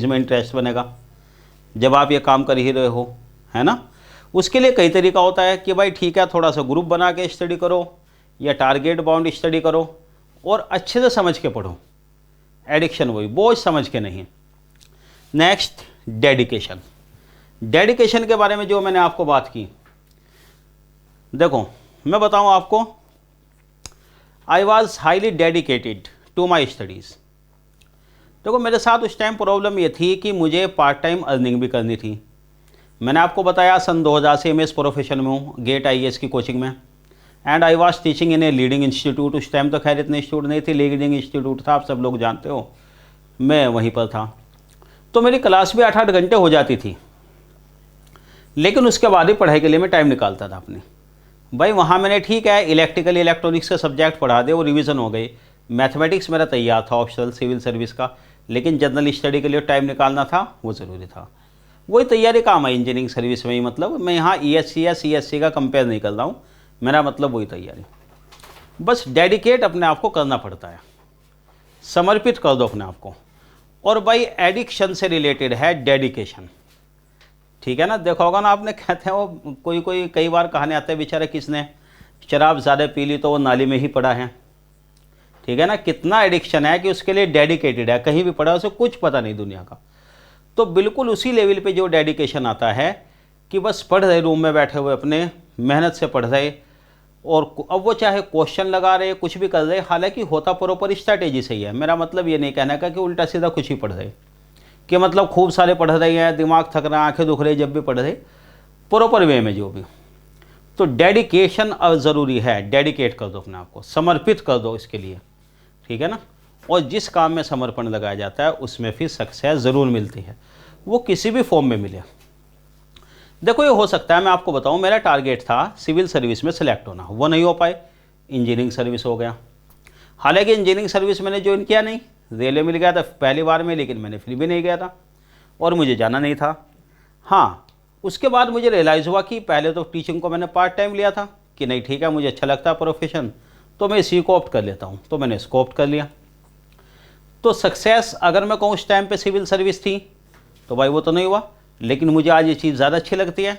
इसमें इंटरेस्ट बनेगा जब आप ये काम कर ही रहे हो, है ना। उसके लिए कई तरीका होता है कि भाई ठीक है, थोड़ा सा ग्रुप बना के स्टडी करो या टारगेट बाउंड स्टडी करो और अच्छे से समझ के पढ़ो। एडिक्शन वही, बोझ समझ के नहीं। Next, dedication. डेडिकेशन के बारे में जो मैंने आपको बात की, देखो मैं बताऊं आपको, I was highly dedicated to my studies. देखो मेरे साथ उस टाइम प्रॉब्लम ये थी कि मुझे पार्ट टाइम अर्निंग भी करनी थी। मैंने आपको बताया सन 2000 से एमएस प्रोफेशन में हूँ, गेट आईएएस की कोचिंग में, and I was teaching in a leading institute. उस टाइम तो खैर इतने इंस्टीट्यूट नहीं थी, लीडिंग इंस्टीट्यूट था, आप सब लोग जानते हो, मैं वहीं पर था। तो मेरी क्लास भी 8-8 घंटे हो जाती थी, लेकिन उसके बाद ही पढ़ाई के लिए मैं टाइम निकालता था अपने। भाई वहाँ मैंने ठीक है इलेक्ट्रिकल इलेक्ट्रॉनिक्स के सब्जेक्ट पढ़ा दे, वो रिवीजन हो गई। मैथमेटिक्स मेरा तैयार था ऑप्शनल सिविल सर्विस का, लेकिन जनरल स्टडी के लिए टाइम निकालना था, वो ज़रूरी था। वही तैयारी काम है इंजीनियरिंग सर्विस में ही। मतलब मैं यहाँ ESC या CSC का कंपेयर नहीं कर रहा हूँ, मेरा मतलब वही तैयारी। बस डेडिकेट अपने आप को करना पड़ता है, समर्पित कर दो अपने आप को। और भाई एडिक्शन से रिलेटेड है डेडिकेशन, ठीक है ना। देखा होगा ना आपने, कहते हैं वो कोई कई बार कहानी आते हैं, बेचारे किसने शराब ज़्यादा पी ली तो वो नाली में ही पड़ा है, ठीक है ना। कितना एडिक्शन है कि उसके लिए डेडिकेटेड है, कहीं भी पड़ा, उसे कुछ पता नहीं दुनिया का। तो बिल्कुल उसी लेवल पे जो डेडिकेशन आता है कि बस पढ़ रहे, रूम में बैठे हुए अपने मेहनत से पढ़ रहे, और अब वो चाहे क्वेश्चन लगा रहे, कुछ भी कर रहे, हालांकि होता प्रॉपर स्ट्रैटेजी सही है। मेरा मतलब ये नहीं कहना का कि उल्टा सीधा कुछ ही पढ़ रहे, कि मतलब खूब सारे पढ़ रहे हैं, दिमाग थक रहा है, आंखें दुख रही जब भी पढ़ रहे, प्रॉपर वे में जो भी। तो डेडिकेशन ज़रूरी है, डेडिकेट कर दो अपने आप को, समर्पित कर दो इसके लिए, ठीक है ना। और जिस काम में समर्पण लगाया जाता है उसमें फिर सक्सेस ज़रूर मिलती है, वो किसी भी फॉर्म में मिले। देखो ये हो सकता है, मैं आपको बताऊं, मेरा टारगेट था सिविल सर्विस में सिलेक्ट होना, वो नहीं हो पाए, इंजीनियरिंग सर्विस हो गया। हालांकि इंजीनियरिंग सर्विस मैंने ज्वाइन किया नहीं, रेलवे मिल गया था पहली बार में, लेकिन मैंने फिर भी नहीं गया था और मुझे जाना नहीं था। हाँ, उसके बाद मुझे रियलाइज़ हुआ कि पहले तो टीचिंग को मैंने पार्ट टाइम लिया था कि नहीं ठीक है, मुझे अच्छा लगता है प्रोफेशन, तो मैं इसी को ऑप्ट कर लेता हूँ, तो मैंने इसको ऑप्ट कर लिया। तो सक्सेस अगर मैं कहूँ उस टाइम पे सिविल सर्विस थी तो भाई वो तो नहीं हुआ, लेकिन मुझे आज ये चीज़ ज़्यादा अच्छी लगती है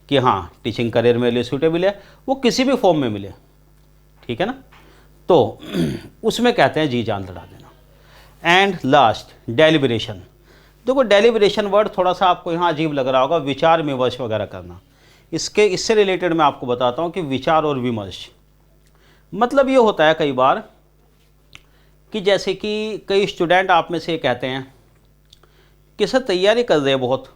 कि हाँ टीचिंग करियर मेरे लिए सूटेबल है, वो किसी भी फॉर्म में मिले, ठीक है ना। तो उसमें कहते हैं जी जान लड़ा देना। And last, deliberation. देखो डेलिब्रेशन वर्ड थोड़ा सा आपको यहाँ अजीब लग रहा होगा, विचार विमर्श वगैरह करना। इससे रिलेटेड मैं आपको बताता हूँ कि विचार और विमर्श मतलब ये होता है कई बार कि जैसे कि कई स्टूडेंट आप में से कहते हैं कि सर तैयारी कर रहे हैं, बहुत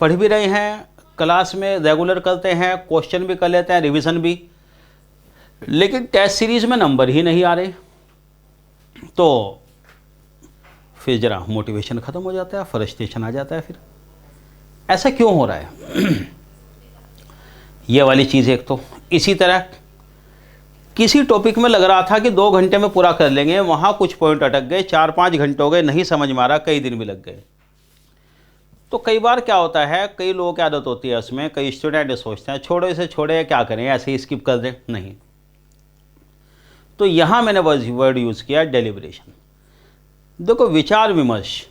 पढ़ भी रहे हैं, क्लास में रेगुलर करते हैं, क्वेश्चन भी कर लेते हैं, रिवीजन भी, लेकिन टेस्ट सीरीज में नंबर ही नहीं आ रहे। तो फिर ज़रा मोटिवेशन ख़त्म हो जाता है, फ्रस्ट्रेशन आ जाता है। फिर ऐसा क्यों हो रहा है? ये वाली चीज़ एक तो। इसी तरह किसी टॉपिक में लग रहा था कि 2 घंटे में पूरा कर लेंगे, वहाँ कुछ पॉइंट अटक गए, 4-5 घंटे हो गए, नहीं समझ में आ रहा, कई दिन भी लग गए। तो कई बार क्या होता है, कई लोगों की आदत होती है उसमें, कई स्टूडेंट सोचते हैं छोड़ो इसे, छोड़े क्या करें, ऐसे ही स्किप कर दें, नहीं। तो यहाँ मैंने वर्ड यूज़ किया डेलिब्रेशन। देखो विचार विमर्श,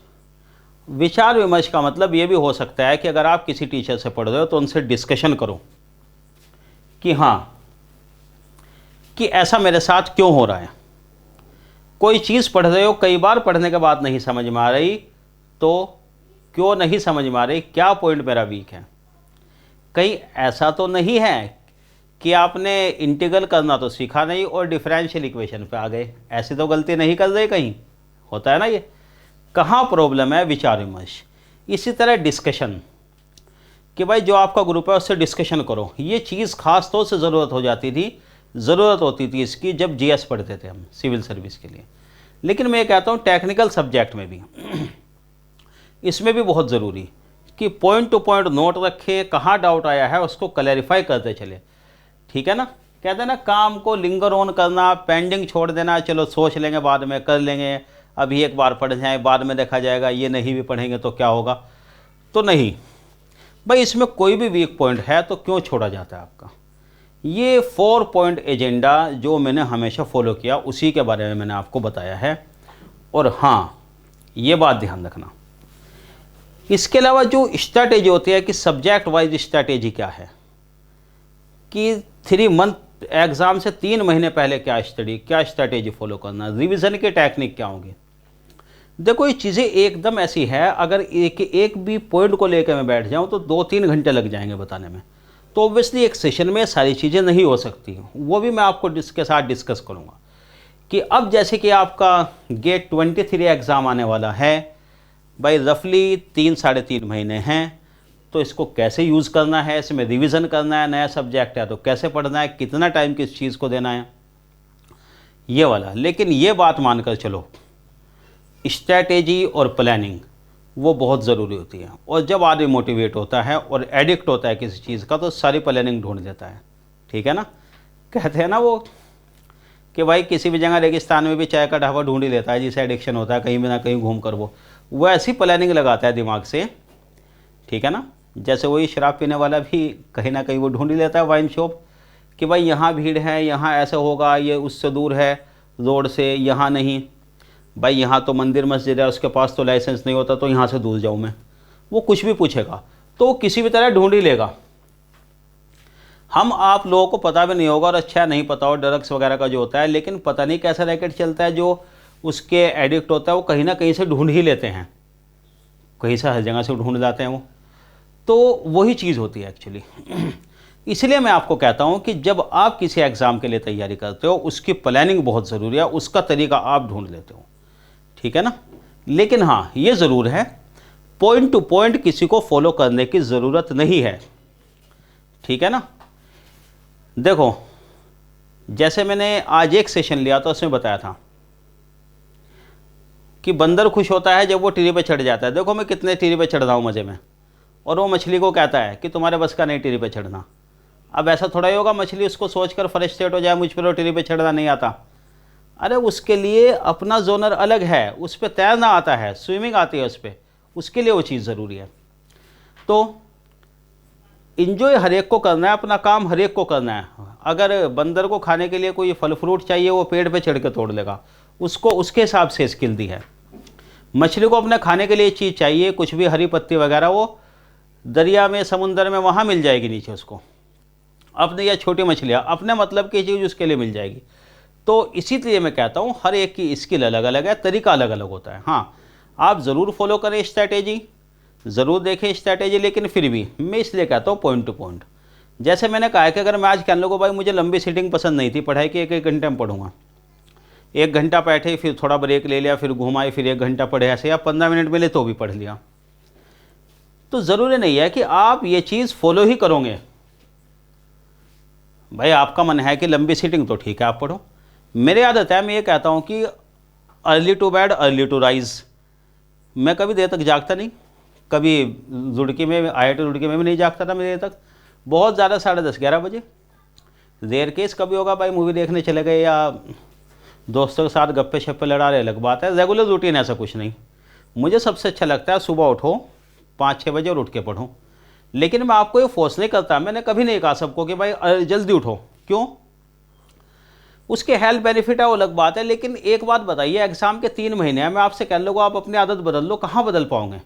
विचार विमर्श का मतलब ये भी हो सकता है कि अगर आप किसी टीचर से पढ़ रहे हो तो उनसे डिस्कशन करो कि हाँ कि ऐसा मेरे साथ क्यों हो रहा है। कोई चीज़ पढ़ रहे हो, कई बार पढ़ने के बाद नहीं समझ में आ रही, तो क्यों नहीं समझ में आ रही, क्या पॉइंट मेरा वीक है। कहीं ऐसा तो नहीं है कि आपने इंटीग्रल करना तो सीखा नहीं और डिफरेंशियल इक्वेशन पे आ गए, ऐसी तो गलती नहीं कर रहे, कहीं होता है ना ये, कहाँ प्रॉब्लम है, विचार विमर्श। इसी तरह डिस्कशन कि भाई जो आपका ग्रुप है उससे डिस्कशन करो। ये चीज़ खास तौर से ज़रूरत होती थी इसकी जब GS पढ़ते थे हम सिविल सर्विस के लिए। लेकिन मैं कहता हूँ टेक्निकल सब्जेक्ट में भी इसमें भी बहुत ज़रूरी कि पॉइंट टू पॉइंट नोट रखे, कहाँ डाउट आया है उसको क्लैरिफाई करते चले, ठीक है ना। कहते हैं ना काम को लिंगर ऑन करना, पेंडिंग छोड़ देना, चलो सोच लेंगे बाद में कर लेंगे, अभी एक बार पढ़ जाएँ बाद में देखा जाएगा, ये नहीं भी पढ़ेंगे तो क्या होगा। तो नहीं भाई, इसमें कोई भी वीक पॉइंट है तो क्यों छोड़ा जाता है आपका। ये 4 पॉइंट एजेंडा जो मैंने हमेशा फॉलो किया, उसी के बारे में मैंने आपको बताया है। और हाँ, ये बात ध्यान रखना, इसके अलावा जो स्ट्रैटेजी होती है कि सब्जेक्ट वाइज स्ट्रैटेजी क्या है, कि 3 मंथ एग्ज़ाम से 3 महीने पहले क्या स्ट्रैटेजी फॉलो करना, रिवीजन की टेक्निक क्या होगी। देखो ये चीज़ें एकदम ऐसी है, अगर एक भी पॉइंट को लेकर मैं बैठ जाऊं तो 2-3 घंटे लग जाएंगे बताने में। तो ऑब्वियसली एक सेशन में सारी चीज़ें नहीं हो सकती, वो भी मैं आपको इसके साथ डिस्कस करूंगा। कि अब जैसे कि आपका गेट 23 एग्ज़ाम आने वाला है भाई, रफली 3-3.5 महीने हैं, तो इसको कैसे यूज़ करना है, इसमें रिवीजन करना है, नया सब्जेक्ट है तो कैसे पढ़ना है, कितना टाइम किस चीज़ को देना है, ये वाला। लेकिन ये बात मानकर चलो, स्ट्रैटेजी और प्लानिंग वो बहुत ज़रूरी होती है। और जब आदमी मोटिवेट होता है और एडिक्ट होता है किसी चीज़ का, तो सारी प्लानिंग ढूंढ देता है। ठीक है ना, कहते हैं ना वो कि भाई किसी भी जगह रेगिस्तान में भी चाय का ढाबा ढूंढ ही लेता है, जिसे एडिक्शन होता है, कहीं भी ना कहीं घूम कर वो ऐसी प्लानिंग लगाता है दिमाग से। ठीक है ना, जैसे वही शराब पीने वाला भी कहीं ना कहीं वो ढूंढ ही लेता है वाइन शॉप, कि भाई यहाँ भीड़ है, यहाँ ऐसे होगा, ये उससे दूर है रोड से, यहाँ नहीं, भाई यहाँ तो मंदिर मस्जिद है, उसके पास तो लाइसेंस नहीं होता, तो यहाँ से दूर जाऊँ मैं। वो कुछ भी पूछेगा तो वो किसी भी तरह ढूंढ ही लेगा। हम आप लोगों को पता भी नहीं होगा, और अच्छा नहीं पता हो ड्रग्स वगैरह का जो होता है, लेकिन पता नहीं कैसा रैकेट चलता है, जो उसके एडिक्ट होता है वो कहीं ना कहीं से ढूंढ ही लेते हैं, कहीं से हर जगह से ढूंढ जाते हैं वो। तो वही चीज़ होती है एक्चुअली। इसलिए मैं आपको कहता हूं कि जब आप किसी एग्ज़ाम के लिए तैयारी करते हो, उसकी प्लानिंग बहुत ज़रूरी है, उसका तरीका आप ढूंढ लेते हो। ठीक है ना, लेकिन हाँ ये ज़रूर है, पॉइंट टू पॉइंट किसी को फॉलो करने की ज़रूरत नहीं है। ठीक है ना, देखो जैसे मैंने आज एक सेशन लिया था, उसमें बताया था कि बंदर खुश होता है जब वो टिरी पे चढ़ जाता है। देखो मैं कितने टिरी पे चढ़ रहा हूँ मज़े में, और वो मछली को कहता है कि तुम्हारे बस का नहीं टिरी पे चढ़ना। अब ऐसा थोड़ा ही होगा मछली उसको सोचकर फ्रस्ट्रेट हो जाए, मुझ पर टिरी पे चढ़ना नहीं आता। अरे उसके लिए अपना जोनर अलग है, उस पर तैरना आता है, स्विमिंग आती है उस पर, उसके लिए वो चीज़ ज़रूरी है। तो इन्जॉय हर एक को करना है, अपना काम हर एक को करना है। अगर बंदर को खाने के लिए कोई फल फ्रूट चाहिए, वो पेड़ पे चढ़ के तोड़ लेगा, उसको उसके हिसाब से स्किल दी है। मछली को अपने खाने के लिए चीज़ चाहिए, कुछ भी हरी पत्ती वगैरह, वो दरिया में समुंदर में वहाँ मिल जाएगी नीचे उसको, अपने या छोटी मछलियाँ अपने मतलब की चीज़ उसके लिए मिल जाएगी। तो इसीलिए मैं कहता हूँ हर एक की स्किल अलग अलग है, तरीका अलग अलग होता है। हाँ आप ज़रूर फॉलो करें स्ट्रैटेजी, ज़रूर देखें स्ट्रैटेजी, लेकिन फिर भी मैं इसलिए कहता हूँ पॉइंट टू पॉइंट। जैसे मैंने कहा कि अगर मैं आज कहने लगूँ भाई मुझे लंबी सीटिंग पसंद नहीं थी, पढ़ाई की 1-1 घंटे में पढ़ूंगा, 1 घंटा बैठे फिर थोड़ा ब्रेक ले लिया, फिर घुमाए, फिर 1 घंटा पढ़े, ऐसे या 15 मिनट मिले तो भी पढ़ लिया, तो ज़रूरी नहीं है कि आप ये चीज़ फॉलो ही करोगे। भाई आपका मन है कि लंबी सीटिंग, तो ठीक है आप पढ़ो। मेरी आदत है, मैं ये कहता हूँ कि early to bed early to rise. मैं कभी देर तक जागता नहीं, कभी रुड़की में IIT रुड़की में भी नहीं जागता था मैं देर तक, बहुत ज़्यादा 10:30-11 बजे। देर केस कभी होगा भाई मूवी देखने चले गए या दोस्तों के साथ गप्पे शप्पे लड़ा रहे, अलग बात है। रेगुलर रूटीन ऐसा कुछ नहीं। मुझे सबसे अच्छा लगता है सुबह उठो 5-6 बजे और उठ के पढ़ो। लेकिन मैं आपको ये फोर्स नहीं करता, मैंने कभी नहीं कहा सबको कि भाई जल्दी उठो, क्यों, उसके हेल्थ बेनिफिट है वो अलग बात है। लेकिन एक बात बताइए, एग्जाम के 3 महीने हैं, मैं आपसे कह लूँगा आप अपनी आदत बदल लो, कहाँ बदल पाओगे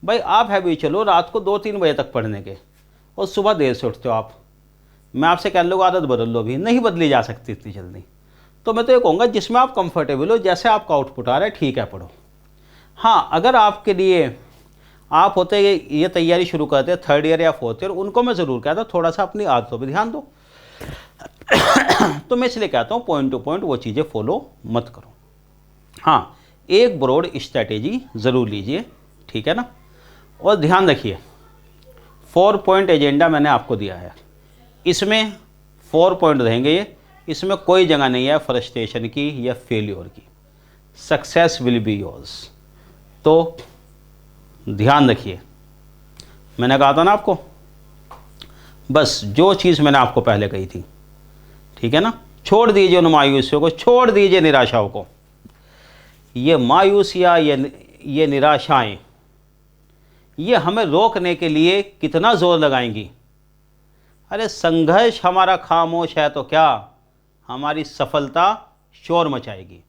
भाई। आप है भी चलो रात को 2-3 बजे तक पढ़ने के, और सुबह देर से उठते हो आप, मैं आपसे कह लूँगा आदत बदल लो, भी नहीं बदली जा सकती इतनी जल्दी। तो मैं तो ये कहूँगा जिसमें आप कंफर्टेबल हो, जैसे आपका आउटपुट आ रहा है ठीक है पढ़ो। हाँ अगर आपके लिए आप होते ये तैयारी शुरू करते 3rd ईयर या 4th ईयर, उनको मैं ज़रूर कहता थोड़ा सा अपनी आदतों पर ध्यान दो। तो मैं इसलिए कहता हूँ पॉइंट टू पॉइंट वो चीज़ें फॉलो मत करो। हाँ एक ब्रॉड स्ट्रैटेजी ज़रूर लीजिए, ठीक है ना। और ध्यान रखिए 4 पॉइंट एजेंडा मैंने आपको दिया है, इसमें 4 पॉइंट रहेंगे ये, इसमें कोई जगह नहीं है फ्रस्ट्रेशन की या फेल्योर की। Success will be yours. तो ध्यान रखिए, मैंने कहा था ना आपको, बस जो चीज़ मैंने आपको पहले कही थी, ठीक है ना। छोड़ दीजिए उन मायूसियों को, छोड़ दीजिए निराशाओं को। ये मायूसियाँ ये निराशाएं ये हमें रोकने के लिए कितना जोर लगाएंगी। अरे संघर्ष हमारा खामोश है तो क्या, हमारी सफलता शोर मचाएगी।